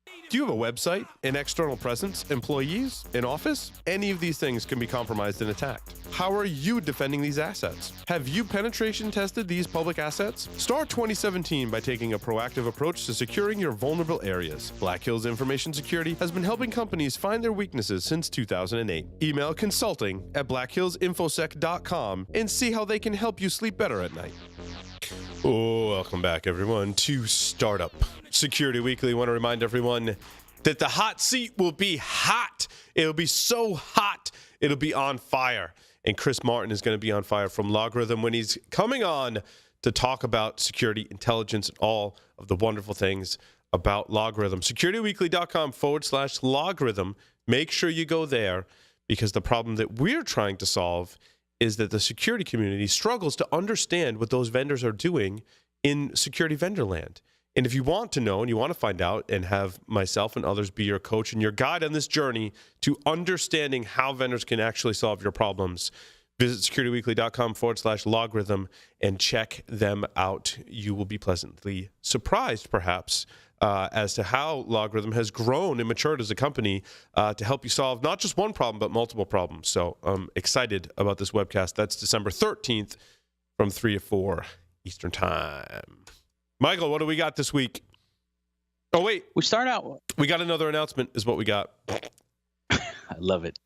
Do you have a website, an external presence, employees, an office? Any of these things can be compromised and attacked. How are you defending these assets? Have you penetration tested these public assets? Start 2017 by taking a proactive approach to securing your vulnerable areas. Black Hills Information Security has been helping companies find their weaknesses since 2008. Email consulting@blackhillsinfosec.com and see how they can help you sleep better at night. Oh, welcome back, everyone, to Startup Security Weekly. I want to remind everyone that the hot seat will be hot. It'll be so hot, it'll be on fire. And Chris Martin is going to be on fire from Logarithm when he's coming on to talk about security, intelligence, and all of the wonderful things about Logarithm. SecurityWeekly.com/Logarithm. Make sure you go there, because the problem that we're trying to solve is that the security community struggles to understand what those vendors are doing in security vendor land. And if you want to know and you want to find out and have myself and others be your coach and your guide on this journey to understanding how vendors can actually solve your problems, visit securityweekly.com/Logarithm and check them out. You will be pleasantly surprised, perhaps, as to how Logarithm has grown and matured as a company to help you solve not just one problem, but multiple problems. So I'm excited about this webcast. That's December 13th from 3 to 4 Eastern Time. Michael, what do we got this week? Oh, wait. We start out. We got another announcement is what we got. I love it.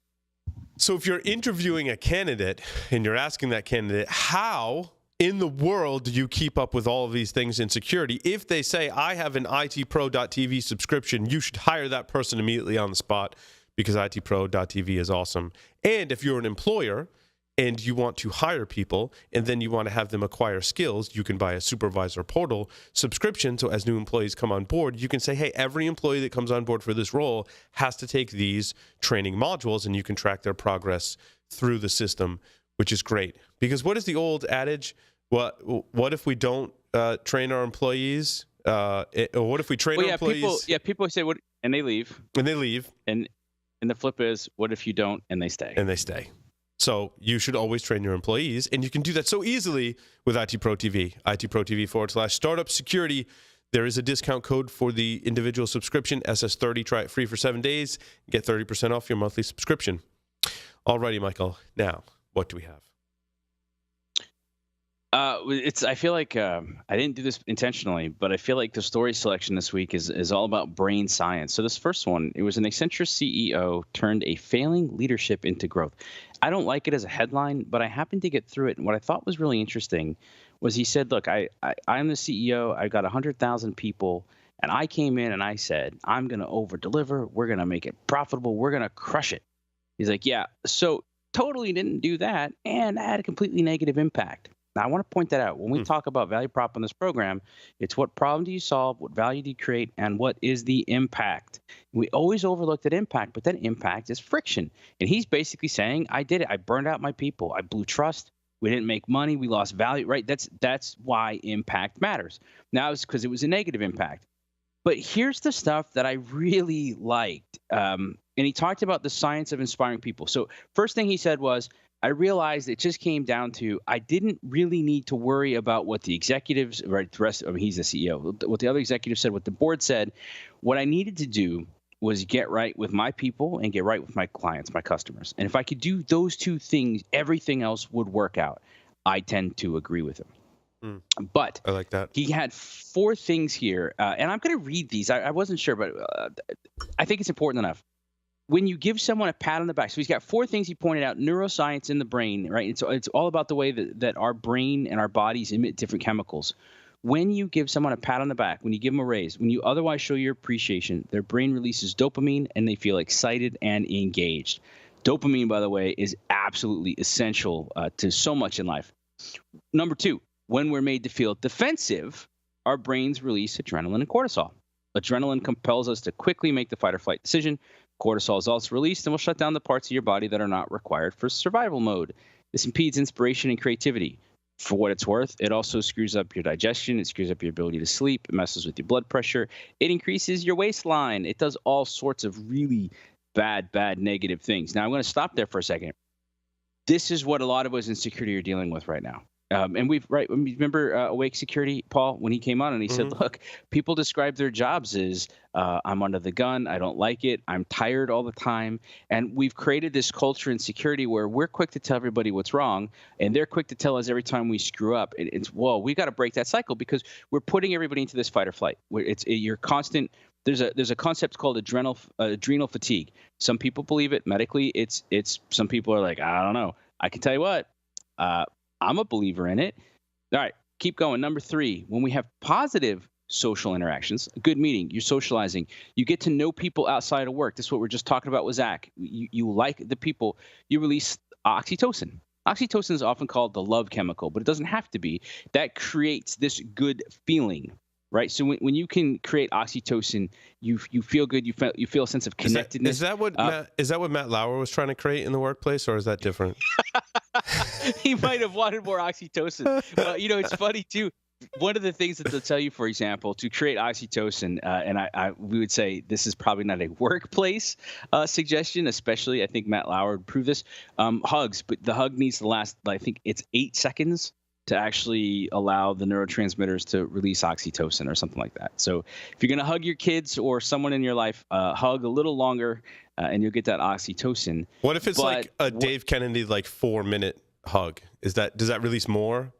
So if you're interviewing a candidate and you're asking that candidate, how in the world do you keep up with all of these things in security? If they say, I have an itpro.tv subscription, you should hire that person immediately on the spot, because itpro.tv is awesome. And if you're an employer and you want to hire people and then you want to have them acquire skills, you can buy a supervisor portal subscription. So as new employees come on board, you can say, hey, every employee that comes on board for this role has to take these training modules, and you can track their progress through the system, which is great. Because what is the old adage? What if we don't train our employees? Or what if we train our employees? People say what, and they leave. And they leave. And the flip is, what if you don't and they stay? And they stay. So you should always train your employees, and you can do that so easily with itPro TV. itPro TV /startup security. There is a discount code for the individual subscription, SS30. Try it free for 7 days. Get 30% off your monthly subscription. Alrighty, Michael. Now, what do we have? I feel like I didn't do this intentionally, but I feel like the story selection this week is all about brain science. So this first one, it was an Accenture CEO turned a failing leadership into growth. I don't like it as a headline, but I happened to get through it. And what I thought was really interesting was he said, look, I'm the CEO. I've got 100,000 people. And I came in and I said, I'm going to over deliver. We're going to make it profitable. We're going to crush it. He's like, yeah, so totally didn't do that. And had a completely negative impact. Now, I want to point that out. When we talk about value prop on this program, it's what problem do you solve, what value do you create, and what is the impact? We always overlook that impact, but that impact is friction. And he's basically saying, I did it. I burned out my people. I blew trust. We didn't make money. We lost value, right? That's why impact matters. Now, it's because it was a negative impact. But here's the stuff that I really liked. And he talked about the science of inspiring people. So first thing he said was, I realized it just came down to I didn't really need to worry about what the executives, right? The rest, I mean, he's the CEO. What the other executives said, what the board said. What I needed to do was get right with my people and get right with my clients, my customers. And if I could do those two things, everything else would work out. I tend to agree with him. But I like that. He had 4 things here, and I'm going to read these. I wasn't sure, but I think it's important enough. When you give someone a pat on the back, so he's got 4 things he pointed out: neuroscience in the brain, right? It's all about the way that our brain and our bodies emit different chemicals. When you give someone a pat on the back, when you give them a raise, when you otherwise show your appreciation, their brain releases dopamine and they feel excited and engaged. Dopamine, by the way, is absolutely essential to so much in life. Number 2, when we're made to feel defensive, our brains release adrenaline and cortisol. Adrenaline compels us to quickly make the fight or flight decision. Cortisol is also released and will shut down the parts of your body that are not required for survival mode. This impedes inspiration and creativity. For what it's worth, it also screws up your digestion. It screws up your ability to sleep. It messes with your blood pressure. It increases your waistline. It does all sorts of really bad, negative things. Now, I'm going to stop there for a second. This is what a lot of us in security are dealing with right now. And remember Awake Security, Paul, when he came on and he said, look, people describe their jobs as I'm under the gun. I don't like it. I'm tired all the time. And we've created this culture in security where we're quick to tell everybody what's wrong. And they're quick to tell us every time we screw up. We got to break that cycle because we're putting everybody into this fight or flight. You're constant. There's a concept called adrenal fatigue. Some people believe it medically. It's some people are like, I don't know. I can tell you what. I'm a believer in it. All right, keep going. Number 3, when we have positive social interactions, a good meeting, you're socializing, you get to know people outside of work. This is what we're just talking about with Zach. You like the people, you release oxytocin. Oxytocin is often called the love chemical, but it doesn't have to be. That creates this good feeling, right? So when you can create oxytocin, you feel good. You feel a sense of connectedness. Is that what Matt Lauer was trying to create in the workplace, or is that different? He might have wanted more oxytocin. It's funny too. One of the things that they'll tell you, for example, to create oxytocin, and we would say this is probably not a workplace suggestion, especially I think Matt Lauer would prove this. Hugs, but the hug needs to last, I think it's 8 seconds to actually allow the neurotransmitters to release oxytocin or something like that. So if you're going to hug your kids or someone in your life, hug a little longer and you'll get that oxytocin. What if it's like a Dave Kennedy 4-minute hug? Does that release more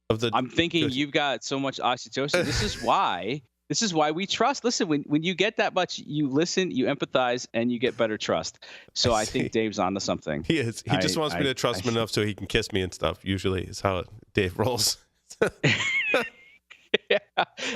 of the? I'm thinking you've got so much oxytocin. This is why we trust. Listen, when you get that much, you listen, you empathize, and you get better trust. So I think Dave's onto something. He is. He just wants me to trust him enough so he can kiss me and stuff. Usually is how Dave rolls. Yeah,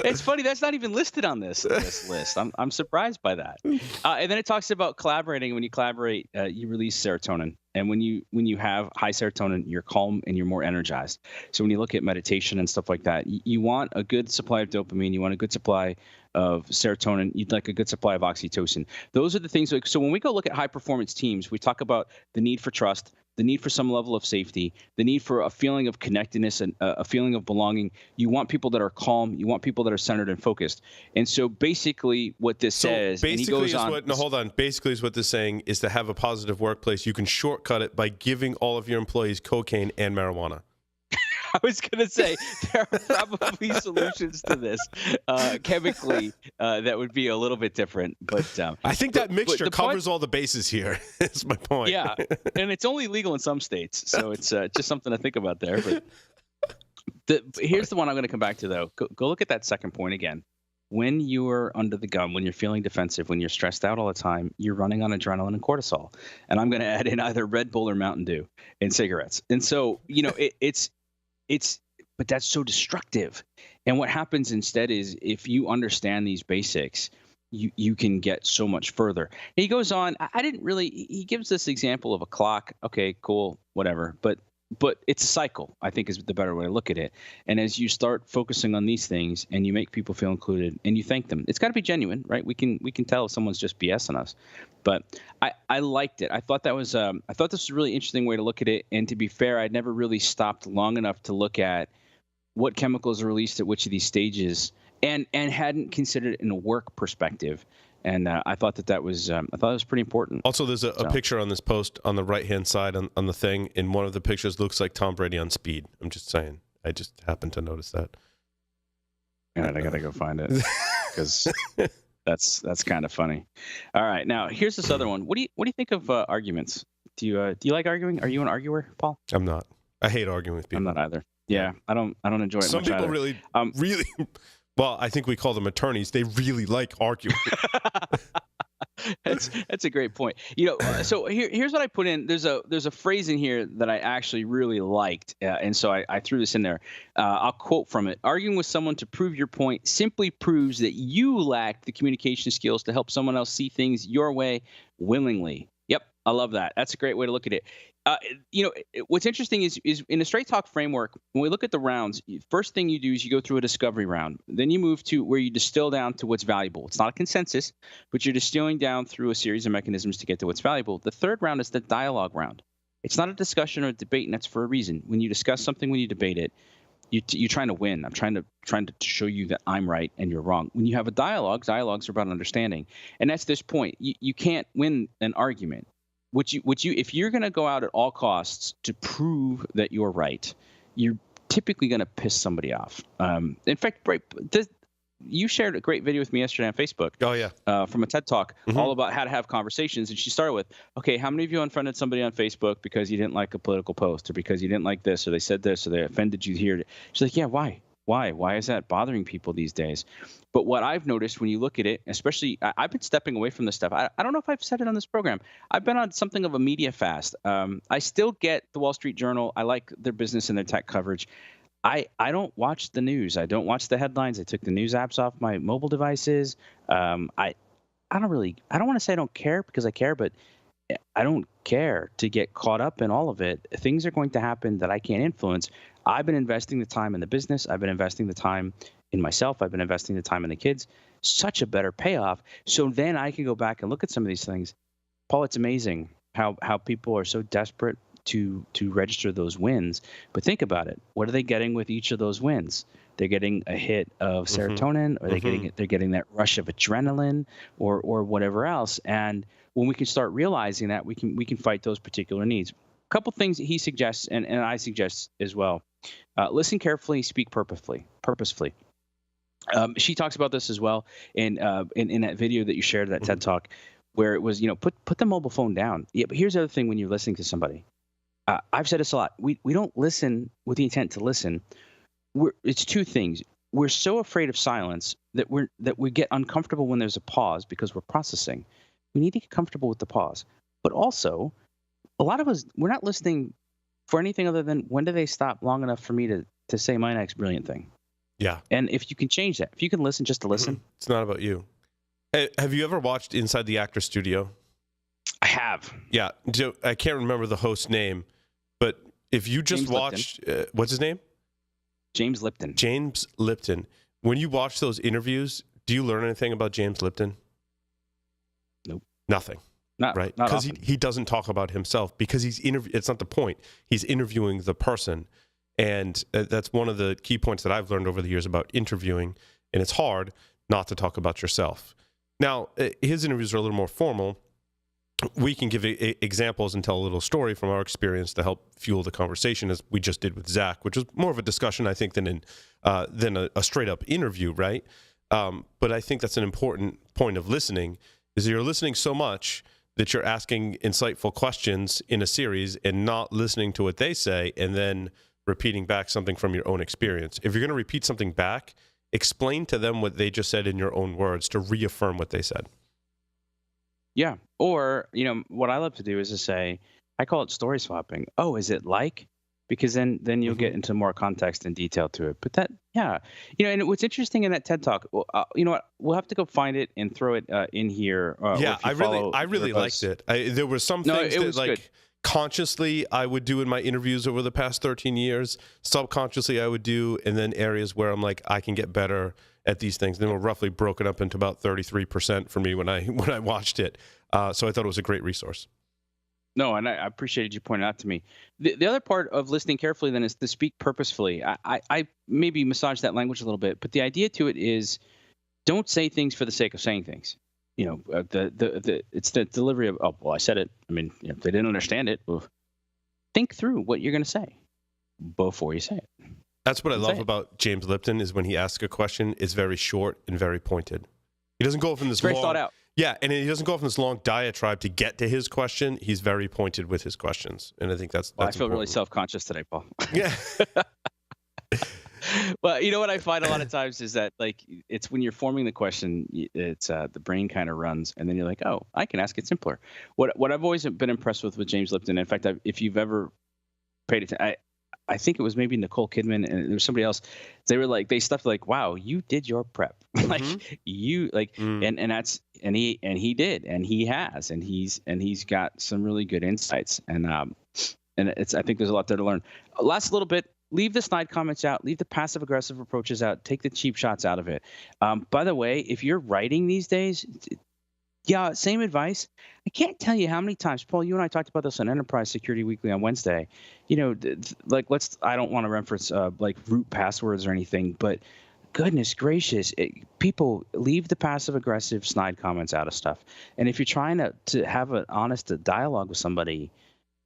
it's funny. That's not even listed on this list. I'm surprised by that. And then it talks about collaborating. When you collaborate, you release serotonin, and when you have high serotonin, you're calm and you're more energized. So when you look at meditation and stuff like that, you want a good supply of dopamine. You want a good supply of serotonin. You'd like a good supply of oxytocin. Those are the things. So when we go look at high performance teams, we talk about the need for trust, the need for some level of safety, the need for a feeling of connectedness and a feeling of belonging. You want people that are calm. You want people that are centered and focused. And so basically what this says, and he goes on. Basically is what this is saying is to have a positive workplace, you can shortcut it by giving all of your employees cocaine and marijuana. I was going to say there are probably solutions to this chemically that would be a little bit different. But I think that mixture covers all the bases here. Is my point. Yeah, and it's only legal in some states, so it's just something to think about there. But here's the one I'm going to come back to, though. Go look at that second point again. When you're under the gun, when you're feeling defensive, when you're stressed out all the time, you're running on adrenaline and cortisol. And I'm going to add in either Red Bull or Mountain Dew and cigarettes. And so, but that's so destructive. And what happens instead is if you understand these basics, you can get so much further. And he goes on, he gives this example of a clock. Okay, cool, whatever. But it's a cycle, I think is the better way to look at it. And as you start focusing on these things and you make people feel included and you thank them, it's got to be genuine, right? We can tell if someone's just BSing us. But I liked it. I thought this was a really interesting way to look at it. And to be fair, I'd never really stopped long enough to look at what chemicals are released at which of these stages, and hadn't considered it in a work perspective. And I thought that was pretty important. Also, there's a picture on this post on the right-hand side on the thing. In one of the pictures, looks like Tom Brady on speed. I'm just saying. I just happened to notice that. All right, I gotta go find it because that's kind of funny. All right, now here's this other one. What do you think of arguments? Do you like arguing? Are you an arguer, Paul? I'm not. I hate arguing with people. I'm not either. Yeah, I don't enjoy it Some much people either. really. Well, I think we call them attorneys. They really like arguing. That's a great point. So here's what I put in. There's a phrase in here that I actually really liked, and so I threw this in there. I'll quote from it. Arguing with someone to prove your point simply proves that you lack the communication skills to help someone else see things your way willingly. Yep, I love that. That's a great way to look at it. What's interesting is in a straight talk framework, when we look at the rounds, first thing you do is you go through a discovery round. Then you move to where you distill down to what's valuable. It's not a consensus, but you're distilling down through a series of mechanisms to get to what's valuable. The third round is the dialogue round. It's not a discussion or a debate, and that's for a reason. When you discuss something, when you debate it, you're trying to win. I'm trying to show you that I'm right and you're wrong. When you have a dialogues are about understanding, and that's this point. You can't win an argument. If you're going to go out at all costs to prove that you're right, you're typically going to piss somebody off. In fact, right, you shared a great video with me yesterday on Facebook. Oh, yeah. From a TED Talk, all about how to have conversations. And she started with, okay, how many of you unfriended somebody on Facebook because you didn't like a political post, or because you didn't like this, or they said this, or they offended you here? She's like, yeah, why? Why is that bothering people these days? But what I've noticed when you look at it, especially, I've been stepping away from this stuff. I don't know if I've said it on this program. I've been on something of a media fast. I still get the Wall Street Journal. I like their business and their tech coverage. I don't watch the news. I don't watch the headlines. I took the news apps off my mobile devices. I don't want to say I don't care, because I care, but I don't care to get caught up in all of it. Things are going to happen that I can't influence. I've been investing the time in the business. I've been investing the time in myself. I've been investing the time in the kids. Such a better payoff. So then I can go back and look at some of these things. Paul, it's amazing how people are so desperate to register those wins. But think about it. What are they getting with each of those wins? They're getting a hit of serotonin, or they're getting that rush of adrenaline, or whatever else. And when we can start realizing that, we can fight those particular needs. A couple things that he suggests, and I suggest as well. Listen carefully, speak purposefully. She talks about this as well in that video that you shared, that TED Talk, where it was, put the mobile phone down. Yeah, but here's the other thing when you're listening to somebody. I've said this a lot. We don't listen with the intent to listen. It's two things. We're so afraid of silence that we get uncomfortable when there's a pause, because we're processing. We need to get comfortable with the pause. But also, a lot of us, we're not listening for anything other than, when do they stop long enough for me to say my next brilliant thing? Yeah. And if you can change that, if you can listen just to listen. It's not about you. Hey, have you ever watched Inside the Actor Studio? I have. Yeah. I can't remember the host's name, but if you just watched, what's his name? James Lipton. James Lipton. When you watch those interviews, do you learn anything about James Lipton? Nope. Nothing. Right? Because he doesn't talk about himself, because it's not the point. He's interviewing the person. And that's one of the key points that I've learned over the years about interviewing. And it's hard not to talk about yourself. Now, his interviews are a little more formal. We can give examples and tell a little story from our experience to help fuel the conversation, as we just did with Zach, which was more of a discussion, I think, than a straight-up interview, right? But I think that's an important point of listening, is you're listening so much that you're asking insightful questions in a series and not listening to what they say and then repeating back something from your own experience. If you're going to repeat something back, explain to them what they just said in your own words to reaffirm what they said. Yeah. Or, what I love to do is to say, I call it story swapping. Oh, is it like? Because then you'll get into more context and detail to it. But that, yeah. And what's interesting in that TED Talk, you know what? We'll have to go find it and throw it in here. Yeah, I really liked it. There were some things that, like, good. Consciously I would do in my interviews over the past 13 years. Subconsciously I would do, and then areas where I'm like, I can get better at these things. They were roughly broken up into about 33% for me when I watched it. So I thought it was a great resource. No, and I appreciated you pointing out to me. The other part of listening carefully then is to speak purposefully. I maybe massage that language a little bit, but the idea to it is, don't say things for the sake of saying things. It's the delivery of, oh, well, I said it. I mean, if they didn't understand it, well, think through what you're going to say before you say it. That's what I love about James Lipton, is when he asks a question, it's very short and very pointed. He doesn't go off in this very thought out. Yeah, and he doesn't go off in this long diatribe to get to his question. He's very pointed with his questions, and I think that's I feel important. Really self-conscious today, Paul. Yeah. Well, you know what I find a lot of times is that, like, it's when you're forming the question, it's the brain kind of runs, and then you're like, oh, I can ask it simpler. What I've always been impressed with James Lipton, in fact, if you've ever paid attention, I think it was maybe Nicole Kidman and there was somebody else. They were like, they stuffed like, wow, you did your prep. Like you like, and he did, and he has, and he's got some really good insights. And I think there's a lot there to learn. Last little bit, leave the snide comments out, leave the passive aggressive approaches out, take the cheap shots out of it. By the way, if you're writing these days, yeah, same advice. I can't tell you how many times, Paul, you and I talked about this on Enterprise Security Weekly on Wednesday. Like, I don't want to reference like root passwords or anything, but goodness gracious, people leave the passive aggressive snide comments out of stuff. And if you're trying to have an honest dialogue with somebody,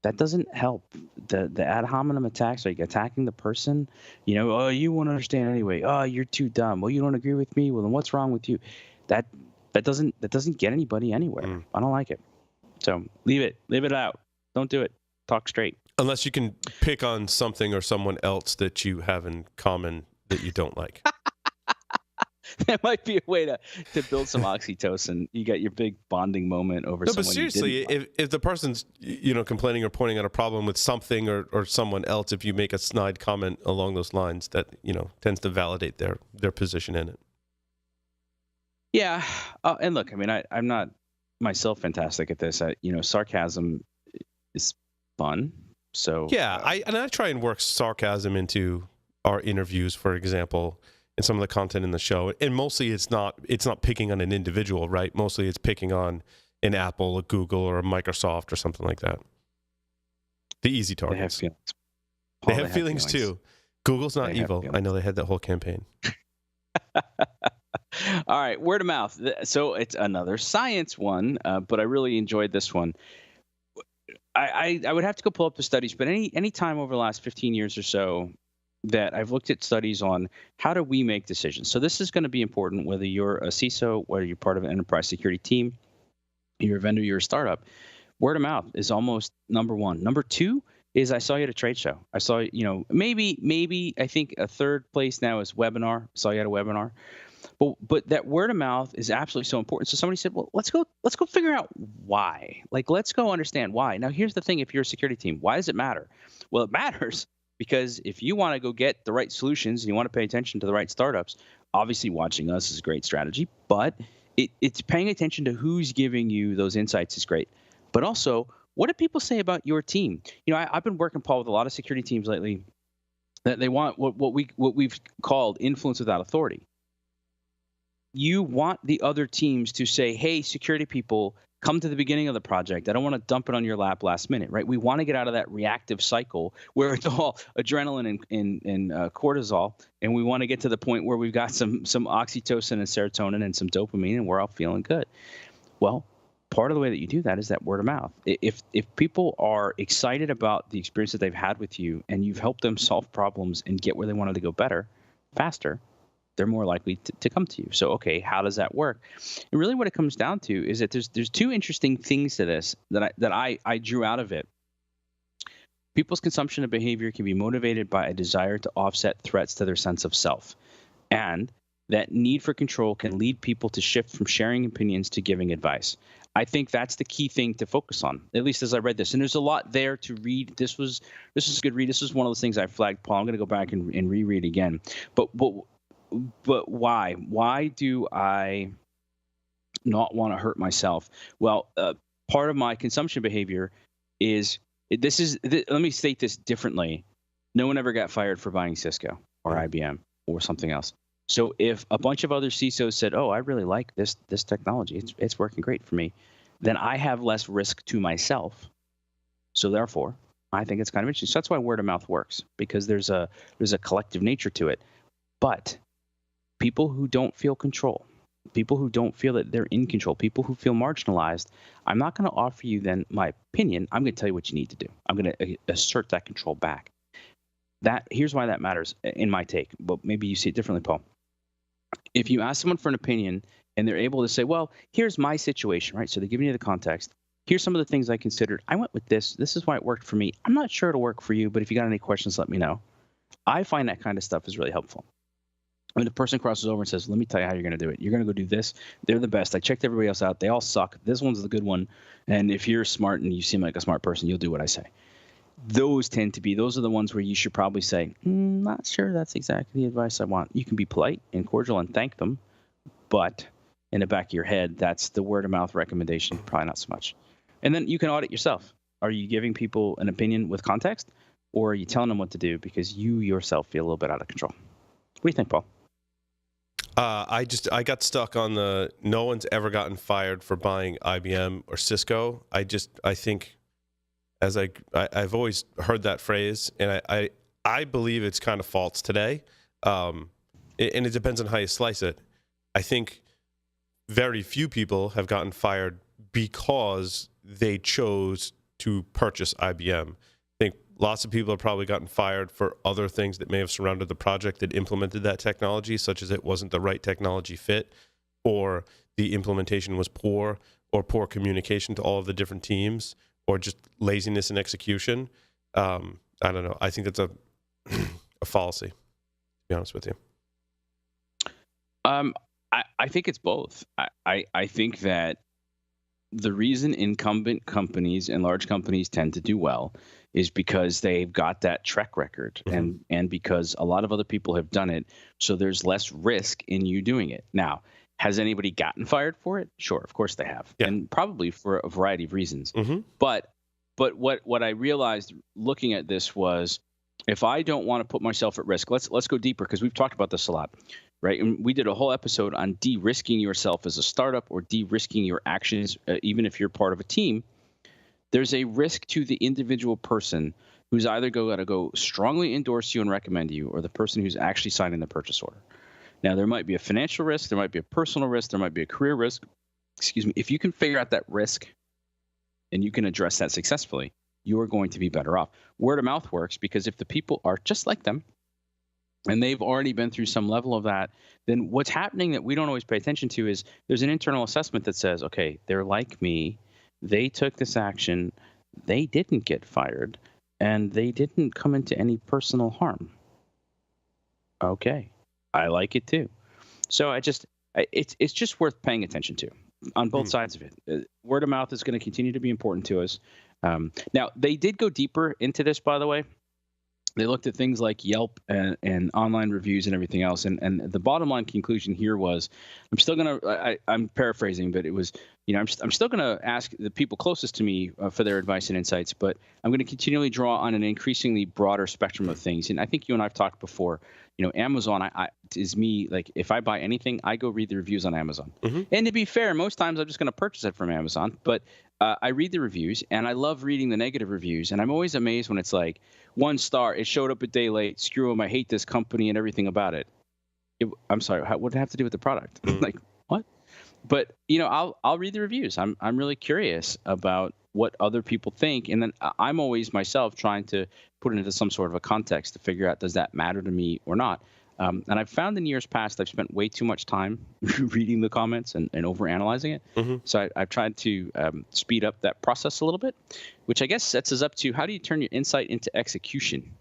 That doesn't help. The ad hominem attacks, like attacking the person, oh, you won't understand anyway. Oh, you're too dumb. Well, you don't agree with me. Well, then what's wrong with you? That doesn't get anybody anywhere. I don't like it. So leave it out. Don't do it. Talk straight. Unless you can pick on something or someone else that you have in common that you don't like. That might be a way to build some oxytocin. You got your big bonding moment over someone. But seriously, if the person's complaining or pointing out a problem with something or someone else, if you make a snide comment along those lines, that tends to validate their position in it. Yeah, and look, I mean, I'm not myself fantastic at this. Sarcasm is fun. So yeah, I try and work sarcasm into our interviews, for example, and some of the content in the show. And mostly it's not picking on an individual, right? Mostly it's picking on an Apple, a Google, or a Microsoft or something like that. The easy targets. They have feelings too. Google's not evil. I know they had that whole campaign. All right, word of mouth. So it's another science one, but I really enjoyed this one. I would have to go pull up the studies, but any time over the last 15 years or so that I've looked at studies on how do we make decisions. So this is going to be important whether you're a CISO, whether you're part of an enterprise security team, you're a vendor, you're a startup. Word of mouth is almost number one. Number two is I saw you at a trade show. I saw, maybe I think a third place now is webinar. Saw you at a webinar. But that word of mouth is absolutely so important. So somebody said, well, let's go figure out why. Like, let's go understand why. Now, here's the thing. If you're a security team, why does it matter? Well, it matters because if you want to go get the right solutions and you want to pay attention to the right startups, obviously watching us is a great strategy, but it's paying attention to who's giving you those insights is great. But also, what do people say about your team? I've been working, Paul, with a lot of security teams lately that they want what we've called influence without authority. You want the other teams to say, hey, security people, come to the beginning of the project. I don't want to dump it on your lap last minute, right? We want to get out of that reactive cycle where it's all adrenaline and cortisol, and we want to get to the point where we've got some oxytocin and serotonin and some dopamine, and we're all feeling good. Well, part of the way that you do that is that word of mouth. If people are excited about the experience that they've had with you and you've helped them solve problems and get where they wanted to go better, faster, they're more likely to come to you. So, okay, how does that work? And really what it comes down to is that there's two interesting things to this that I drew out of it. People's consumption of behavior can be motivated by a desire to offset threats to their sense of self. And that need for control can lead people to shift from sharing opinions to giving advice. I think that's the key thing to focus on, at least as I read this. And there's a lot there to read. This was a good read. This was one of those things I flagged, Paul. I'm going to go back and reread again. But why? Why do I not want to hurt myself? Well, part of my consumption behavior is let me state this differently. No one ever got fired for buying Cisco or IBM or something else. So if a bunch of other CISOs said, oh, I really like this technology, it's working great for me, then I have less risk to myself. So therefore, I think it's kind of interesting. So that's why word of mouth works, because there's a collective nature to it. But people who don't feel control, people who don't feel that they're in control, people who feel marginalized, I'm not going to offer you then my opinion. I'm going to tell you what you need to do. I'm going to assert that control back. Here's why that matters in my take, but maybe you see it differently, Paul. If you ask someone for an opinion and they're able to say, well, here's my situation, right? So they're giving you the context. Here's some of the things I considered. I went with this. This is why it worked for me. I'm not sure it'll work for you, but if you got any questions, let me know. I find that kind of stuff is really helpful. When the person crosses over and says, let me tell you how you're going to do it. You're going to go do this. They're the best. I checked everybody else out. They all suck. This one's the good one. And if you're smart and you seem like a smart person, you'll do what I say. Those are the ones where you should probably say, not sure that's exactly the advice I want. You can be polite and cordial and thank them, but in the back of your head, that's the word of mouth recommendation. Probably not so much. And then you can audit yourself. Are you giving people an opinion with context, or are you telling them what to do because you yourself feel a little bit out of control? What do you think, Paul? I got stuck on no one's ever gotten fired for buying IBM or Cisco. I think, as I've always heard that phrase, and I believe it's kind of false today. And it depends on how you slice it. I think very few people have gotten fired because they chose to purchase IBM. I think lots of people have probably gotten fired for other things that may have surrounded the project that implemented that technology, such as it wasn't the right technology fit, or the implementation was poor, or poor communication to all of the different teams, or just laziness in execution. I don't know. I think that's a fallacy, to be honest with you. I think it's both. I think that the reason incumbent companies and large companies tend to do well is because they've got that track record, and because a lot of other people have done it, so there's less risk in you doing it. Now, has anybody gotten fired for it? Sure, of course they have, and probably for a variety of reasons. But what I realized looking at this was, if I don't want to put myself at risk, let's go deeper, because we've talked about this a lot, right? And we did a whole episode on de-risking yourself as a startup, or de-risking your actions, even if you're part of a team. There's a risk to the individual person who's either got to go strongly endorse you and recommend you, or the person who's actually signing the purchase order. Now, there might be a financial risk, there might be a personal risk, there might be a career risk. Excuse me. If you can figure out that risk and you can address that successfully, you are going to be better off. Word of mouth works because if the people are just like them and they've already been through some level of that, then what's happening that we don't always pay attention to is there's an internal assessment that says, okay, they're like me. They took this action. They didn't get fired, and they didn't come into any personal harm. Okay, I like it too. So it's just worth paying attention to on both sides of it. Word of mouth is going to continue to be important to us. Now, they did go deeper into this, by the way. They looked at things like Yelp and online reviews and everything else. And the bottom line conclusion here was, I'm paraphrasing, but it was, I'm still going to ask the people closest to me for their advice and insights, but I'm going to continually draw on an increasingly broader spectrum of things. And I think you and I have talked before, Amazon is me, like if I buy anything, I go read the reviews on Amazon. And to be fair, most times I'm just going to purchase it from Amazon, but I read the reviews, and I love reading the negative reviews. And I'm always amazed when it's like 1 star, it showed up a day late, screw them, I hate this company and everything about it. I'm sorry, what did it have to do with the product? Like, what? But, I'll read the reviews. I'm really curious about what other people think. And then I'm always myself trying to put it into some sort of a context to figure out, does that matter to me or not? And I've found in years past, I've spent way too much time reading the comments and overanalyzing it. So I've tried to speed up that process a little bit, which I guess sets us up to, how do you turn your insight into execution?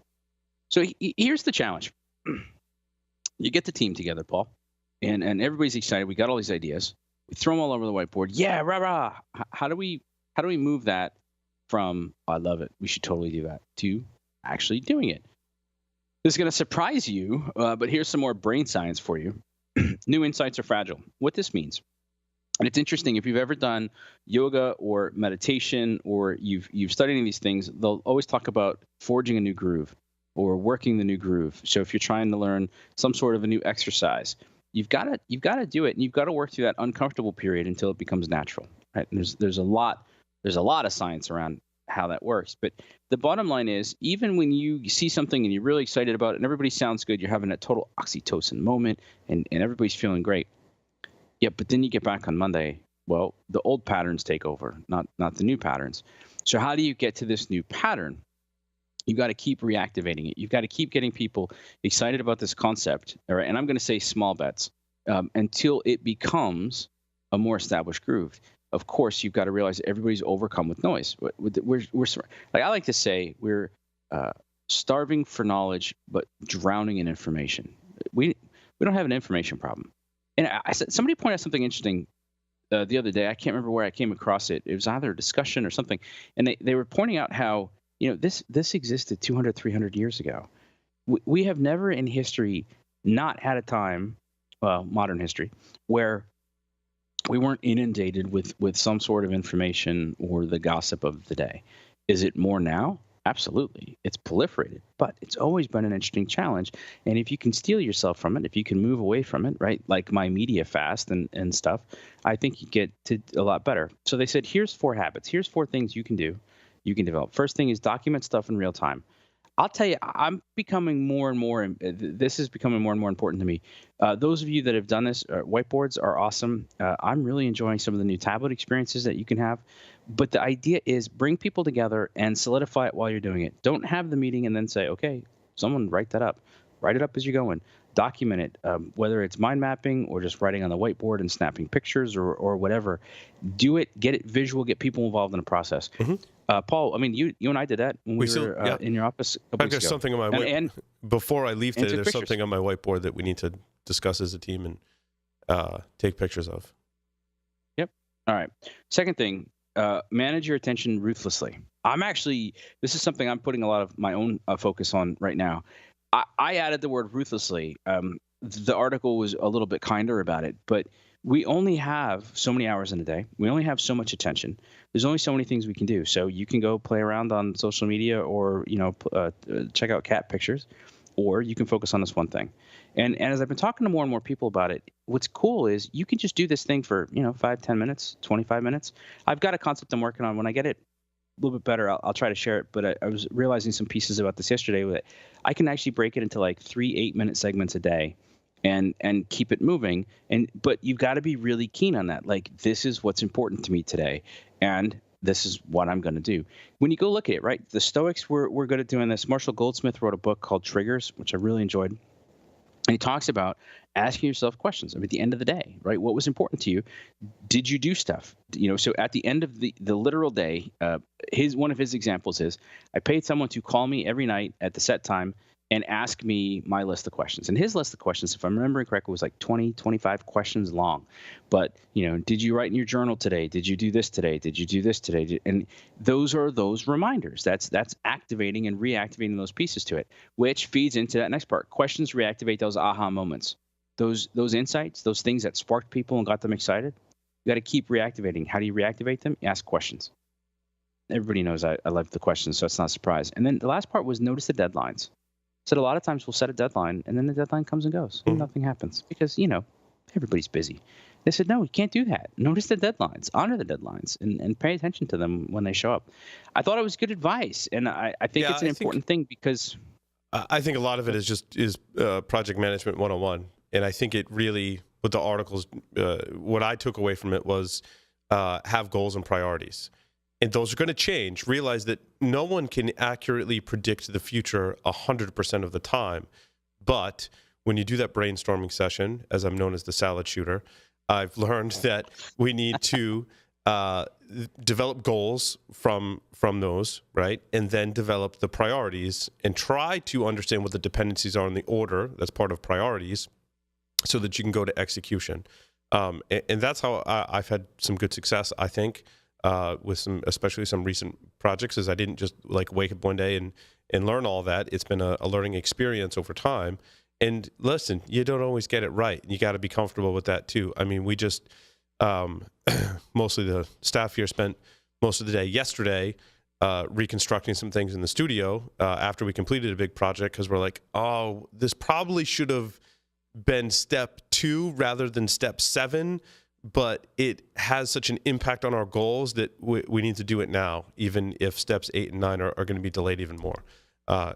So here's the challenge. You get the team together, Paul, and everybody's excited. We got all these ideas. We throw them all over the whiteboard. Yeah, rah, rah. How do we move that from, I love it, we should totally do that, to actually doing it? This is going to surprise you, but here's some more brain science for you. New insights are fragile. What this means, and it's interesting, if you've ever done yoga or meditation, or you've studied any of these things, they'll always talk about forging a new groove or working the new groove. So if you're trying to learn some sort of a new exercise, you've got to do it, and you've got to work through that uncomfortable period until it becomes natural. Right? And there's a lot of science around how that works. But the bottom line is, even when you see something and you're really excited about it and everybody sounds good, you're having a total oxytocin moment and everybody's feeling great. Yeah, but then you get back on Monday, well, the old patterns take over, not the new patterns. So how do you get to this new pattern? You've got to keep reactivating it. You've got to keep getting people excited about this concept. All right, and I'm going to say small bets until it becomes a more established groove. Of course, you've got to realize that everybody's overcome with noise. We're like, I like to say, we're starving for knowledge, but drowning in information. We don't have an information problem. And I said, somebody pointed out something interesting the other day. I can't remember where I came across it. It was either a discussion or something. And they were pointing out how, this existed 200, 300 years ago. We have never in history not had a time, modern history, where we weren't inundated with some sort of information or the gossip of the day. Is it more now? Absolutely. It's proliferated, but it's always been an interesting challenge. And if you can steel yourself from it, if you can move away from it, right, like my media fast and stuff, I think you get to a lot better. So they said, here's 4 habits. Here's 4 things you can do. You can develop. First thing is document stuff in real time. I'll tell you, I'm becoming more and more. This is becoming more and more important to me. Those of you that have done this, whiteboards are awesome. I'm really enjoying some of the new tablet experiences that you can have. But the idea is bring people together and solidify it while you're doing it. Don't have the meeting and then say, okay, someone write that up. Write it up as you're going. Document it, whether it's mind mapping or just writing on the whiteboard and snapping pictures or whatever. Do it, get it visual, get people involved in the process. Paul, I mean, you and I did that when we were in your office a couple weeks ago. Something on my whiteboard. Before I leave today, there's something on my whiteboard that we need to discuss as a team and take pictures of. Yep. All right. Second thing, manage your attention ruthlessly. This is something I'm putting a lot of my own focus on right now. I added the word ruthlessly. The article was a little bit kinder about it, but we only have so many hours in a day. We only have so much attention. There's only so many things we can do. So you can go play around on social media or, check out cat pictures, or you can focus on this one thing. And as I've been talking to more and more people about it, what's cool is you can just do this thing for, 5, 10 minutes, 25 minutes. I've got a concept I'm working on. When I get it a little bit better, I'll try to share it. But I was realizing some pieces about this yesterday that I can actually break it into like 3 8-minute segments a day and keep it moving. But you've got to be really keen on that. Like, this is what's important to me today, and this is what I'm going to do. When you go look at it, right, the Stoics were good at doing this. Marshall Goldsmith wrote a book called Triggers, which I really enjoyed. And he talks about asking yourself questions. At the end of the day, right? What was important to you? Did you do stuff? So at the end of the literal day, one of his examples is, I paid someone to call me every night at the set time and ask me my list of questions. And his list of questions, if I'm remembering correctly, was like 20, 25 questions long. But, did you write in your journal today? Did you do this today? Did you do this today? And those are those reminders. That's activating and reactivating those pieces to it, which feeds into that next part. Questions reactivate those aha moments, those insights, those things that sparked people and got them excited. You got to keep reactivating. How do you reactivate them? You ask questions. Everybody knows I love the questions, so it's not a surprise. And then the last part was notice the deadlines. Said a lot of times we'll set a deadline and then the deadline comes and goes and nothing happens because, everybody's busy. They said, no, you can't do that. Notice the deadlines, honor the deadlines, and pay attention to them when they show up. I thought it was good advice, and I think it's an important thing because I think a lot of it is project management 101. And I think it really, with the articles, what I took away from it was have goals and priorities. And those are going to change. Realize that no one can accurately predict the future 100% of the time. But when you do that brainstorming session, as I'm known as the salad shooter, I've learned that we need to develop goals from those, right? And then develop the priorities and try to understand what the dependencies are in the order. That's part of priorities, so that you can go to execution. And that's how I've had some good success, I think. With especially some recent projects, is I didn't just like wake up one day and learn all that. It's been a learning experience over time. And listen, you don't always get it right. You got to be comfortable with that too. I mean, we just mostly the staff here spent most of the day yesterday reconstructing some things in the studio after we completed a big project, because we're like, oh, this probably should have been step 2 rather than step 7. But it has such an impact on our goals that we need to do it now, even if steps 8 and 9 are going to be delayed even more.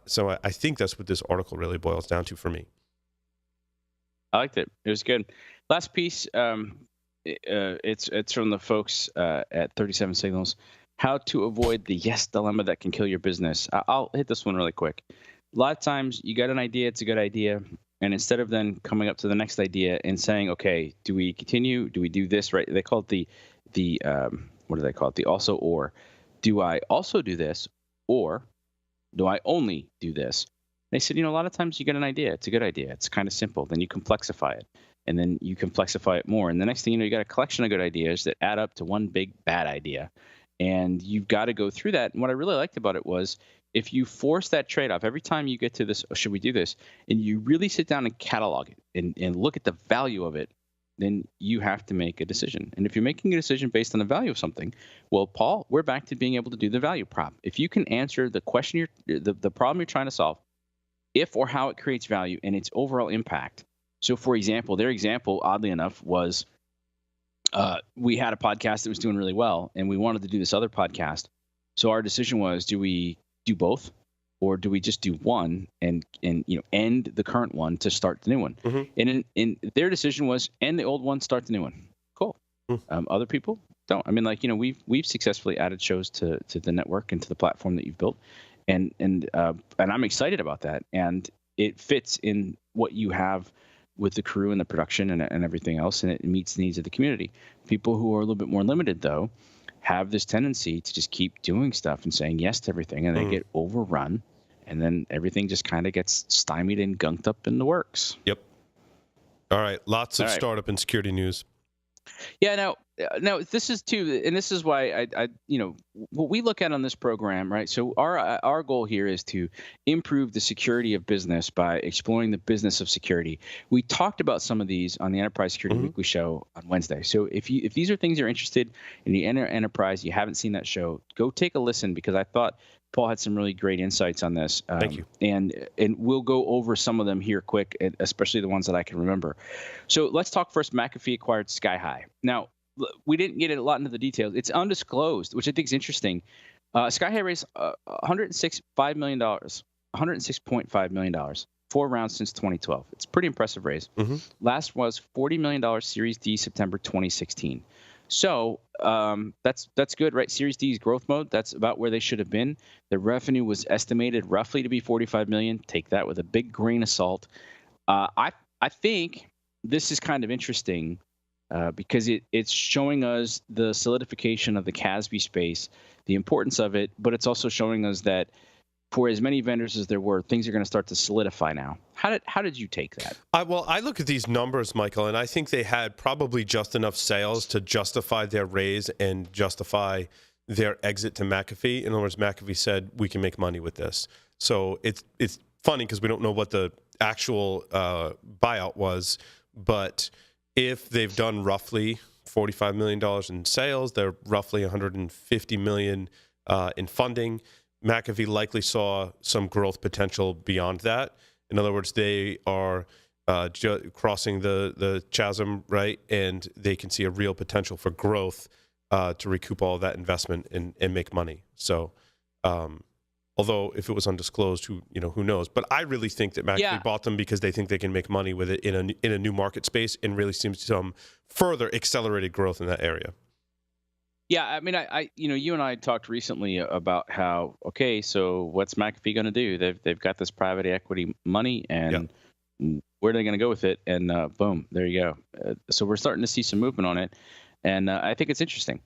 So I think that's what this article really boils down to for me. I liked it. It was good. Last piece, it's from the folks at 37 Signals. How to avoid the yes dilemma that can kill your business. I'll hit this one really quick. A lot of times you got an idea, it's a good idea. And instead of then coming up to the next idea and saying, okay, do we continue? Do we do this, right? They call it the what do they call it? The also or. Do I also do this, or do I only do this? They said, a lot of times you get an idea. It's a good idea. It's kind of simple. Then you complexify it, and then you complexify it more. And the next thing you got a collection of good ideas that add up to one big bad idea. And you've got to go through that. And what I really liked about it was, if you force that trade-off, every time you get to this, should we do this, and you really sit down and catalog it and look at the value of it, then you have to make a decision. And if you're making a decision based on the value of something, well, Paul, we're back to being able to do the value prop. If you can answer the question, the problem you're trying to solve, if or how it creates value and its overall impact. So, for example, their example, oddly enough, was we had a podcast that was doing really well, and we wanted to do this other podcast. So our decision was, do we do both, or do we just do one and end the current one to start the new one? And in their decision was end the old one, start the new one. Cool. Other people don't. I mean, we've successfully added shows to the network and to the platform that you've built, and I'm excited about that. And it fits in what you have with the crew and the production and everything else, and it meets the needs of the community. People who are a little bit more limited, though, have this tendency to just keep doing stuff and saying yes to everything, and they get overrun, and then everything just kind of gets stymied and gunked up in the works. Yep. All right. Lots of startup and security news. Yeah. Now this is too, and this is why I what we look at on this program, right? So our goal here is to improve the security of business by exploring the business of security. We talked about some of these on the Enterprise Security Weekly show on Wednesday. So if these are things you're interested in the enterprise, you haven't seen that show, go take a listen, because I thought Paul had some really great insights on this. Thank you. And we'll go over some of them here quick, especially the ones that I can remember. So let's talk first. McAfee acquired SkyHigh. Now, we didn't get a lot into the details. It's undisclosed, which I think is interesting. SkyHigh raised $106.5 million, 4 rounds since 2012. It's a pretty impressive raise. Last was $40 million Series D, September 2016. So that's good, right? Series D's growth mode, that's about where they should have been. The revenue was estimated roughly to be $45 million. Take that with a big grain of salt. I think this is kind of interesting because it's showing us the solidification of the CASB space, the importance of it, but it's also showing us that for as many vendors as there were, things are going to start to solidify now. How did you take that? Well, I look at these numbers, Michael, and I think they had probably just enough sales to justify their raise and justify their exit to McAfee. In other words, McAfee said, we can make money with this. So it's funny because we don't know what the actual buyout was, but if they've done roughly $45 million in sales, they're roughly $150 million in funding. McAfee likely saw some growth potential beyond that. In other words, they are crossing the chasm, right? And they can see a real potential for growth to recoup all of that investment and make money. So, although if it was undisclosed, who knows? But I really think that McAfee bought them because they think they can make money with it in a new market space and really seems some further accelerated growth in that area. Yeah, I mean, I you and I talked recently about how, okay, so what's McAfee going to do? They've got this private equity money, and where are they going to go with it? And boom, there you go. So we're starting to see some movement on it, and I think it's interesting.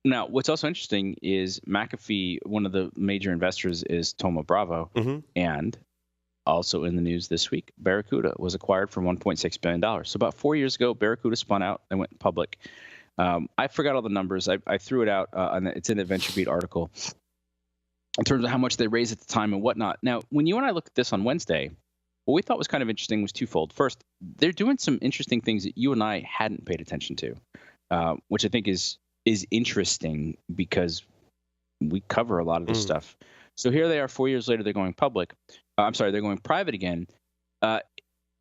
Now, what's also interesting is McAfee, one of the major investors is Thoma Bravo, and also in the news this week, Barracuda was acquired for $1.6 billion. So about 4 years ago, Barracuda spun out and went public. I forgot all the numbers. I threw it out. It's in a VentureBeat article in terms of how much they raised at the time and whatnot. Now, when you and I looked at this on Wednesday, what we thought was kind of interesting was twofold. First, they're doing some interesting things that you and I hadn't paid attention to, which I think is interesting because we cover a lot of this stuff. So here they are 4 years later, they're going public. They're going private again.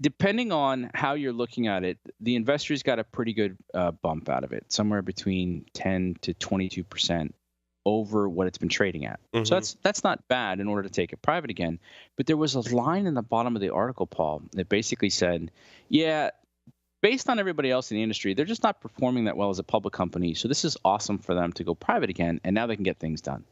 Depending on how you're looking at it, the investors got a pretty good bump out of it, somewhere between 10 to 22% over what it's been trading at. So that's not bad in order to take it private again. But there was a line in the bottom of the article, Paul, that basically said, yeah, based on everybody else in the industry, they're just not performing that well as a public company. So this is awesome for them to go private again, and now they can get things done.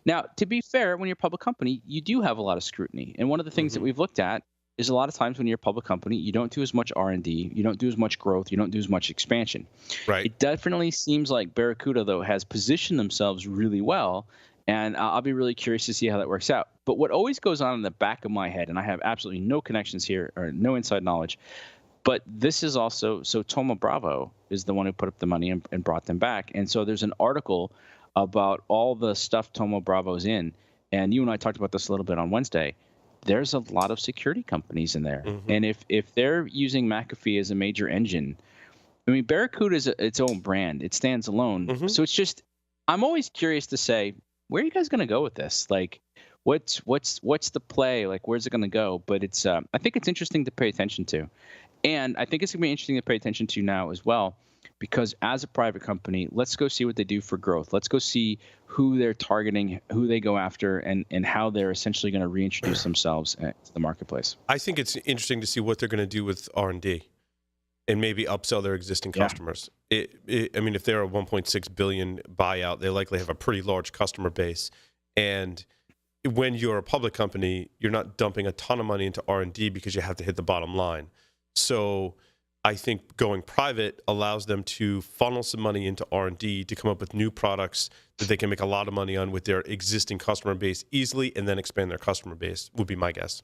Now, to be fair, when you're a public company, you do have a lot of scrutiny. And one of the things that we've looked at is a lot of times when you're a public company, you don't do as much R&D, you don't do as much growth, you don't do as much expansion. Right. It definitely seems like Barracuda, though, has positioned themselves really well, and I'll be really curious to see how that works out. But what always goes on in the back of my head, and I have absolutely no connections here or no inside knowledge, but this is also, so Thoma Bravo is the one who put up the money and brought them back. And so there's an article about all the stuff Thoma Bravo's in, and you and I talked about this a little bit on Wednesday. There's a lot of security companies in there. And if they're using McAfee as a major engine, I mean, Barracuda is its own brand. It stands alone. So it's just, I'm always curious to say, where are you guys going to go with this? Like, what's the play? Like, where's it going to go? But it's, I think it's interesting to pay attention to. And I think it's going to be interesting to pay attention to now as well, because as a private company, let's go see what they do for growth. Let's go see who they're targeting, who they go after, and how they're essentially going to reintroduce themselves to the marketplace. I think it's interesting to see what they're going to do with R&D and maybe upsell their existing customers. I mean, if they're a 1.6 billion buyout, they likely have a pretty large customer base. And when you're a public company, you're not dumping a ton of money into R&D because you have to hit the bottom line. So I think going private allows them to funnel some money into R&D to come up with new products that they can make a lot of money on with their existing customer base easily, and then expand their customer base, would be my guess.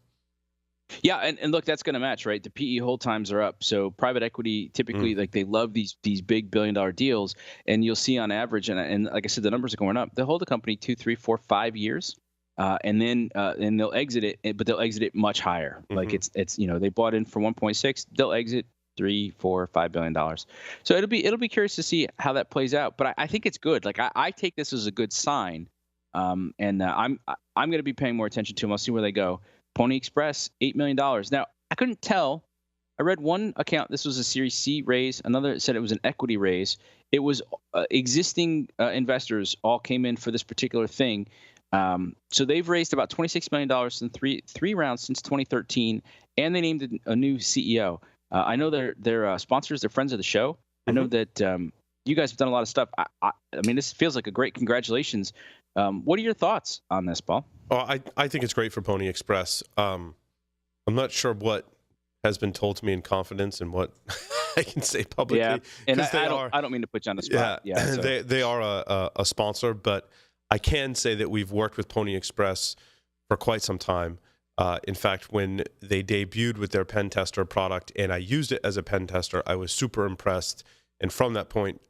Yeah, and look, that's going to match, right? The PE hold times are up. So private equity typically, like, they love these big billion-dollar deals, and you'll see on average, and like I said, the numbers are going up. They'll hold the company 2, 3, 4, 5 years, and then they'll exit it, but they'll exit it much higher. Like it's they bought in for 1.6, they'll exit 3, 4, $5 billion. So it'll be curious to see how that plays out. But I think it's good. Like I take this as a good sign, and I'm going to be paying more attention to them. I'll see where they go. Pwnie Express, $8 million. Now, I couldn't tell. I read one account. This was a Series C raise. Another said it was an equity raise. It was existing investors all came in for this particular thing. So they've raised about $26 million in three rounds since 2013, and they named a new CEO. I know they're sponsors. They're friends of the show. I know that you guys have done a lot of stuff. I mean, this feels like a great congratulations. What are your thoughts on this, Paul? Oh, I think it's great for Pwnie Express. I'm not sure what has been told to me in confidence and what I can say publicly. Yeah, and I don't mean to put you on the spot. Yeah, so. they are a sponsor, but I can say that we've worked with Pwnie Express for quite some time. In fact, when they debuted with their pen tester product and I used it as a pen tester, I was super impressed. And from that point,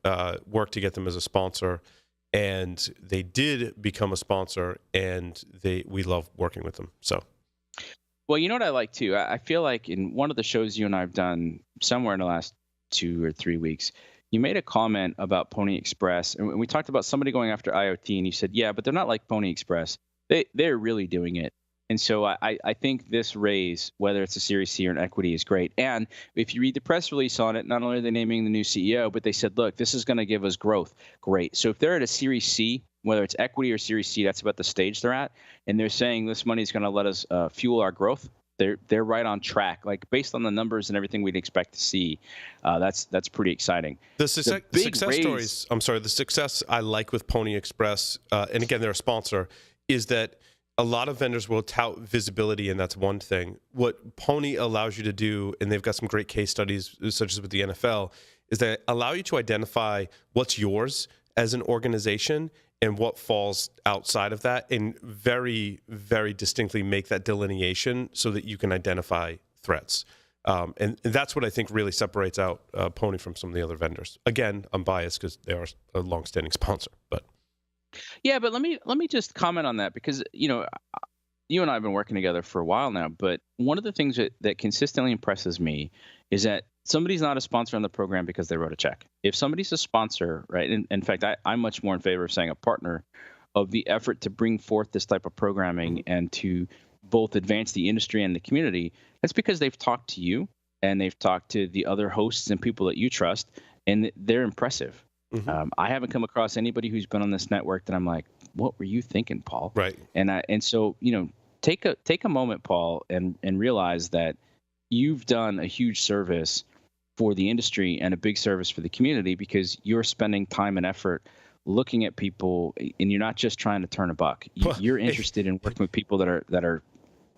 worked to get them as a sponsor. And they did become a sponsor, and we love working with them. So, well, you know what I like too? I feel like in one of the shows you and I have done somewhere in the last 2 or 3 weeks, you made a comment about Pwnie Express, and we talked about somebody going after IoT, and you said, yeah, but they're not like Pwnie Express. They're really doing it. And so I think this raise, whether it's a Series C or an equity, is great. And if you read the press release on it, not only are they naming the new CEO, but they said, look, this is going to give us growth. Great. So if they're at a Series C, whether it's equity or Series C, that's about the stage they're at. And they're saying this money is going to let us fuel our growth. They're right on track. Like, based on the numbers and everything we'd expect to see, that's pretty exciting. The success stories, the success I like with Pwnie Express, and again, they're a sponsor, is that a lot of vendors will tout visibility, and that's one thing. What Pwnie allows you to do, and they've got some great case studies, such as with the NFL, is they allow you to identify what's yours as an organization and what falls outside of that, and very, very distinctly make that delineation so that you can identify threats. And that's what I think really separates out Pwnie from some of the other vendors. Again, I'm biased because they are a longstanding sponsor, but. Yeah, but let me just comment on that, because you and I have been working together for a while now. But one of the things that consistently impresses me is that somebody's not a sponsor on the program because they wrote a check. If somebody's a sponsor, right? And in fact, I'm much more in favor of saying a partner of the effort to bring forth this type of programming and to both advance the industry and the community. That's because they've talked to you and they've talked to the other hosts and people that you trust, and they're impressive. I haven't come across anybody who's been on this network that I'm like, what were you thinking, Paul? Right. And so, take a moment, Paul, and realize that you've done a huge service for the industry and a big service for the community, because you're spending time and effort looking at people, and you're not just trying to turn a buck. You're interested in working with people that are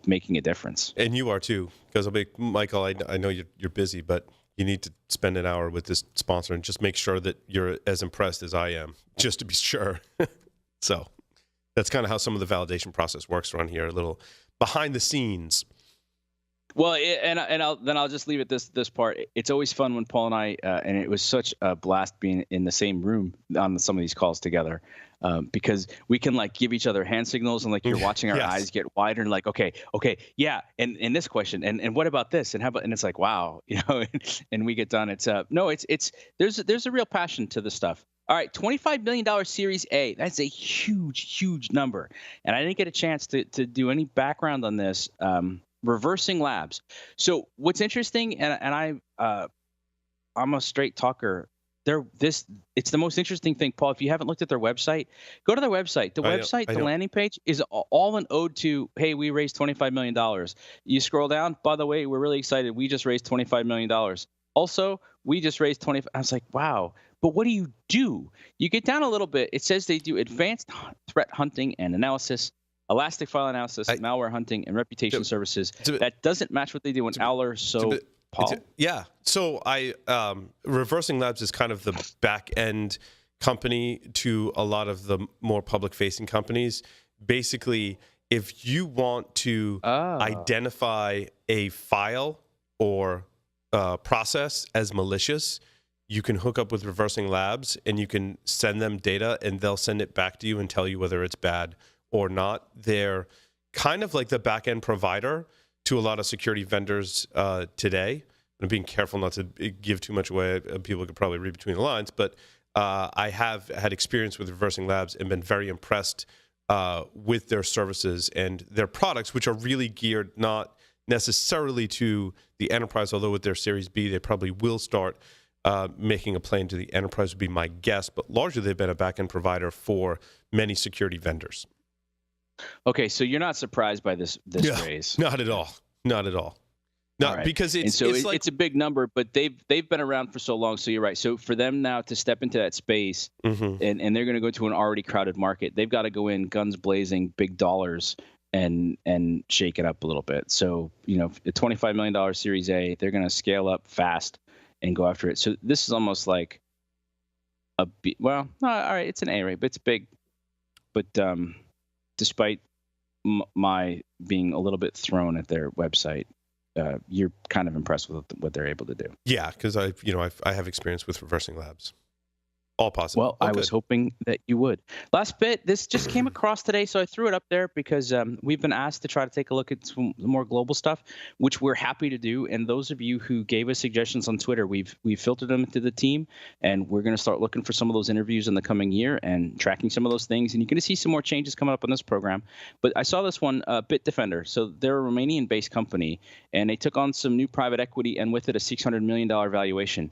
making a difference. And you are too, because Michael, I know you're busy, but you need to spend an hour with this sponsor and just make sure that you're as impressed as I am, just to be sure. So that's kind of how some of the validation process works around here, a little behind the scenes. Well, I'll just leave it this part. It's always fun when Paul and I, and it was such a blast being in the same room on some of these calls together, because we can like give each other hand signals, and like you're watching our eyes get wider, and like, okay, yeah, and this question, and what about this, and how about, and it's like, wow, and we get done. It's there's a real passion to this stuff. All right, $25 million Series A. That's a huge number, and I didn't get a chance to do any background on this. ReversingLabs. So what's interesting, and I'm a straight talker. it's the most interesting thing, Paul. If you haven't looked at their website, go to their website. The website, the landing page is all an ode to, hey, we raised $25 million. You scroll down, by the way, we're really excited. We just raised $25 million. Also, we just raised 20. I was like, wow. But what do? You get down a little bit. It says they do advanced threat hunting and analysis, elastic file analysis, malware hunting, and reputation services. That doesn't match what they do in Owler. So, Paul? Yeah. So ReversingLabs is kind of the back end company to a lot of the more public facing companies. Basically, if you want to identify a file or process as malicious, you can hook up with ReversingLabs and you can send them data and they'll send it back to you and tell you whether it's bad or not. They're kind of like the back end provider to a lot of security vendors today. I'm being careful not to give too much away. People could probably read between the lines, but I have had experience with ReversingLabs and been very impressed with their services and their products, which are really geared not necessarily to the enterprise, although with their Series B, they probably will start making a play into the enterprise would be my guess, but largely they've been a back-end provider for many security vendors. Okay, so you're not surprised by this raise? Not at all. Not at all. Not right. Because it's a big number, but they've been around for so long. So you're right. So for them now to step into that space, and they're going to go to an already crowded market, they've got to go in guns blazing, big dollars, and shake it up a little bit. So a $25 million Series A, they're going to scale up fast and go after it. So this is almost like a B. Well, no, all right, it's an A rate, but it's big. But despite my being a little bit thrown at their website, you're kind of impressed with what they're able to do. Yeah, because I have experience with ReversingLabs. All possible. Well, I was hoping that you would. Last bit, this just came across today, so I threw it up there because we've been asked to try to take a look at some more global stuff, which we're happy to do. And those of you who gave us suggestions on Twitter, we've filtered them to the team, and we're going to start looking for some of those interviews in the coming year and tracking some of those things. And you're going to see some more changes coming up on this program. But I saw this one, Bitdefender. So they're a Romanian-based company, and they took on some new private equity and with it a $600 million valuation.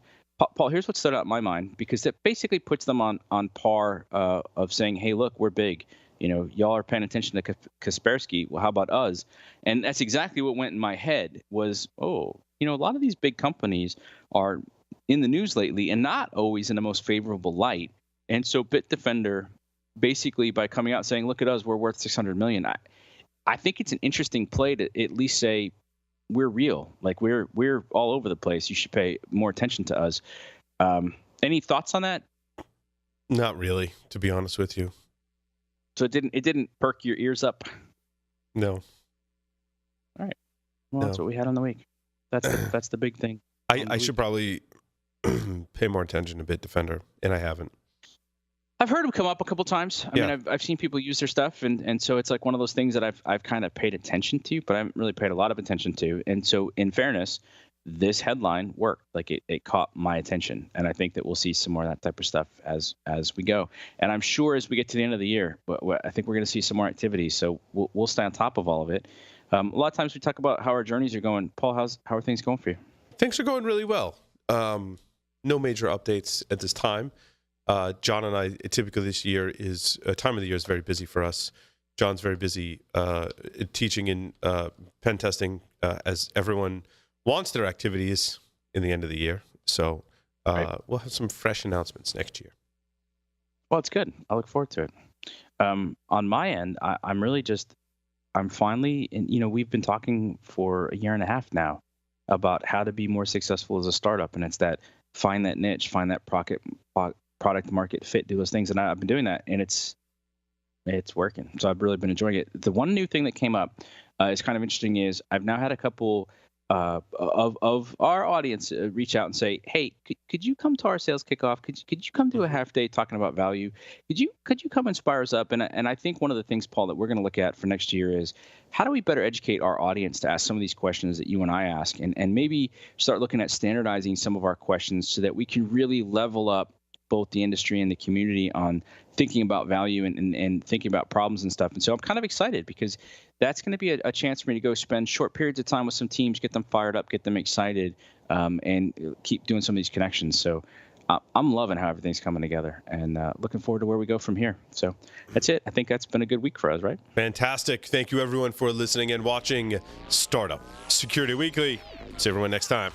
Paul, here's what stood out in my mind, because it basically puts them on par of saying, hey, look, we're big. Y'all are paying attention to Kaspersky. Well, how about us? And that's exactly what went in my head was, a lot of these big companies are in the news lately and not always in the most favorable light. And so Bitdefender, basically by coming out saying, look at us, we're worth $600 million. I think it's an interesting play to at least say, we're real. Like we're all over the place. You should pay more attention to us. Any thoughts on that? Not really, to be honest with you. So it didn't perk your ears up? No. All right. Well, that's what we had on the week. That's the big thing. I should probably pay more attention to Bitdefender, and I haven't. I've heard them come up a couple times. I mean, I've seen people use their stuff, and so it's like one of those things that I've kind of paid attention to, but I haven't really paid a lot of attention to. And so, in fairness, this headline worked. Like it caught my attention, and I think that we'll see some more of that type of stuff as we go. And I'm sure as we get to the end of the year, I think we're going to see some more activity. So we'll stay on top of all of it. A lot of times we talk about how our journeys are going. Paul, how are things going for you? Things are going really well. No major updates at this time. John and I, typically this year is time of the year is very busy for us. John's very busy teaching in pen testing as everyone wants their activities in the end of the year. So we'll have some fresh announcements next year. Well, it's good. I look forward to it. On my end, I'm finally, and we've been talking for a year and a half now about how to be more successful as a startup. And it's that find that niche, find that product market fit, do those things. And I've been doing that, and it's working. So I've really been enjoying it. The one new thing that came up is kind of interesting is I've now had a couple of our audience reach out and say, hey, could you come to our sales kickoff? Could you come to a half day talking about value? Could you come inspire us up? And I think one of the things, Paul, that we're going to look at for next year is how do we better educate our audience to ask some of these questions that you and I ask, and maybe start looking at standardizing some of our questions so that we can really level up both the industry and the community on thinking about value and thinking about problems and stuff. And so I'm kind of excited because that's going to be a chance for me to go spend short periods of time with some teams, get them fired up, get them excited, and keep doing some of these connections. So I'm loving how everything's coming together, and looking forward to where we go from here. So that's it. I think that's been a good week for us, right? Fantastic. Thank you, everyone, for listening and watching Startup Security Weekly. See everyone next time.